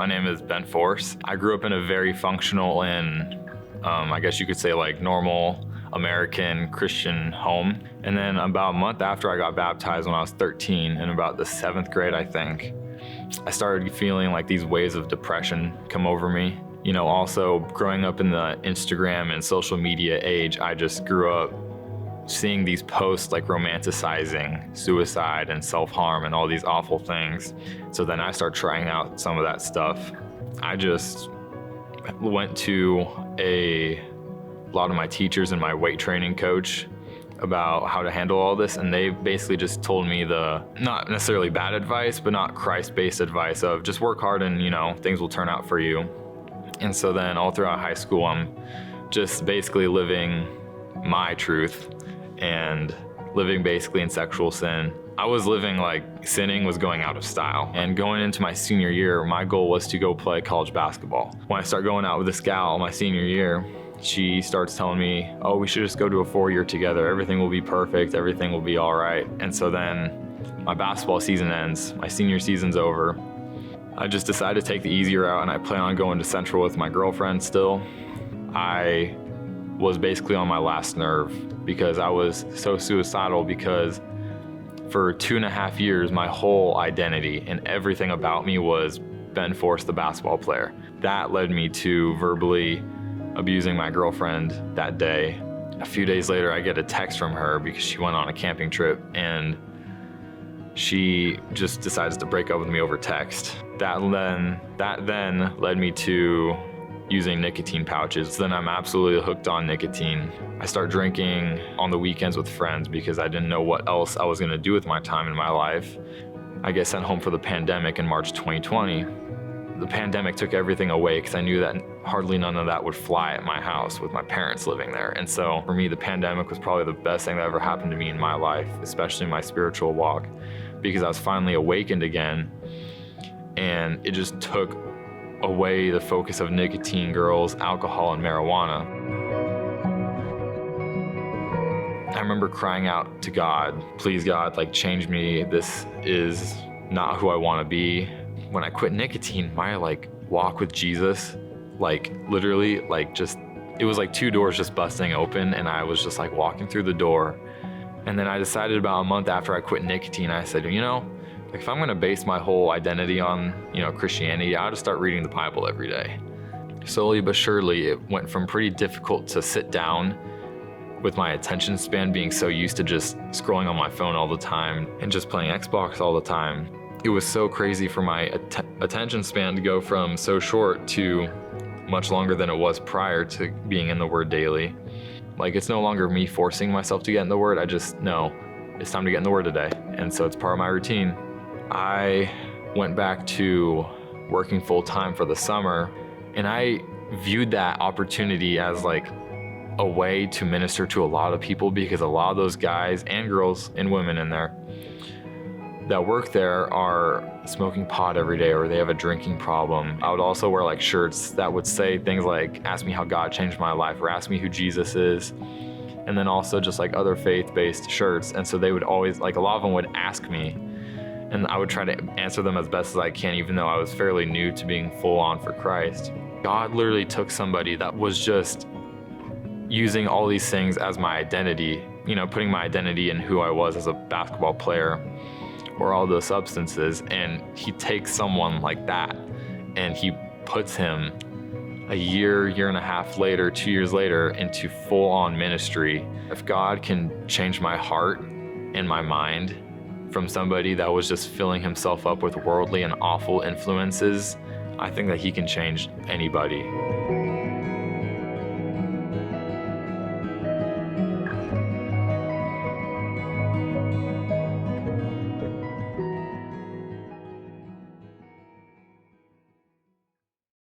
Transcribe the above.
My name is Ben Force. I grew up in a very functional and I guess you could say like normal American Christian home. And then about a month after I got baptized when I was 13, in about the 7th grade, I think, I started feeling like these waves of depression come over me. You know, also growing up in the Instagram and social media age, I just grew up seeing these posts like romanticizing suicide and self-harm and all these awful things. So then I started trying out some of that stuff. I just went to a lot of my teachers and my weight training coach about how to handle all this, and they basically just told me the not necessarily bad advice, but not Christ-based advice of just work hard and, you know, things will turn out for you. And so then all throughout high school, I'm just basically living my truth and living basically in sexual sin. I was living like sinning was going out of style. And going into my senior year, my goal was to go play college basketball. When I start going out with this gal my senior year, she starts telling me, oh, we should just go to a 4-year together. Everything will be perfect. Everything will be all right. And so then my basketball season ends. My senior season's over. I just decided to take the easier route, and I plan on going to Central with my girlfriend still. I was basically on my last nerve because I was so suicidal, because for 2.5 years, my whole identity and everything about me was Ben Force, the basketball player. That led me to verbally abusing my girlfriend that day. A few days later, I get a text from her because she went on a camping trip and she just decides to break up with me over text. That then led me to using nicotine pouches. Then I'm absolutely hooked on nicotine. I start drinking on the weekends with friends because I didn't know what else I was gonna do with my time in my life. I get sent home for the pandemic in March 2020. The pandemic took everything away because I knew that hardly none of that would fly at my house with my parents living there. And so for me, the pandemic was probably the best thing that ever happened to me in my life, especially my spiritual walk, because I was finally awakened again. And it just took away the focus of nicotine, girls, alcohol, and marijuana. I remember crying out to God, please God, like change me. This is not who I want to be. When I quit nicotine, my like walk with Jesus, like literally like just, it was like 2 doors just busting open, and I was just like walking through the door. And then I decided about a month after I quit nicotine, I said, you know, like if I'm gonna base my whole identity on, you know, Christianity, I'll just start reading the Bible every day. Slowly but surely, it went from pretty difficult to sit down with my attention span being so used to just scrolling on my phone all the time and just playing Xbox all the time. It was so crazy for my attention span to go from so short to much longer than it was prior to being in the Word daily. Like it's no longer me forcing myself to get in the Word, I just know it's time to get in the Word today. And so it's part of my routine. I went back to working full time for the summer, and I viewed that opportunity as like a way to minister to a lot of people, because a lot of those guys and girls and women in there that work there are smoking pot every day, or they have a drinking problem. I would also wear like shirts that would say things like, ask me how God changed my life, or ask me who Jesus is. And then also just like other faith-based shirts. And so they would always, like a lot of them would ask me, and I would try to answer them as best as I can, even though I was fairly new to being full on for Christ. God literally took somebody that was just using all these things as my identity, you know, putting my identity in who I was as a basketball player, or all those substances, and he takes someone like that and he puts him a year and a half later, 2 years later, into full-on ministry. If God can change my heart and my mind from somebody that was just filling himself up with worldly and awful influences, I think that he can change anybody.